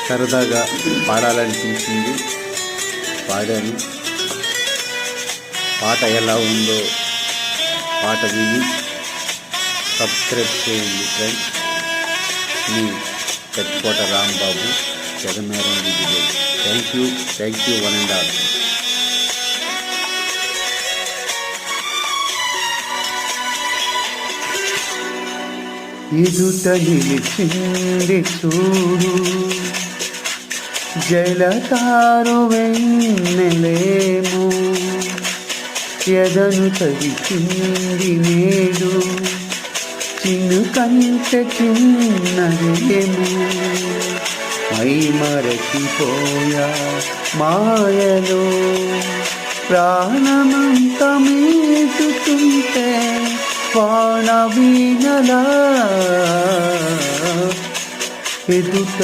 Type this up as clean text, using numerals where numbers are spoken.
సరదాగా పాడాలనిపించింది, పాడాను. పాట ఎలా ఉందో పాట విని సబ్స్క్రైబ్ చేయండి ఫ్రెండ్స్. మీ కట్కోట రాంబాబు, జగమేరం village. Thank you one and all. ఎదుట నిలిచింది చూడు జలతారు వెన్నెలేమో, ఎదను తడిచింది నేడు చిన్ను కంటే చిన్నదేమో. మై మరచిపోయా మాయలో ప్రాణమంత మీటుతుంటే వాన వీణలా ఎదుట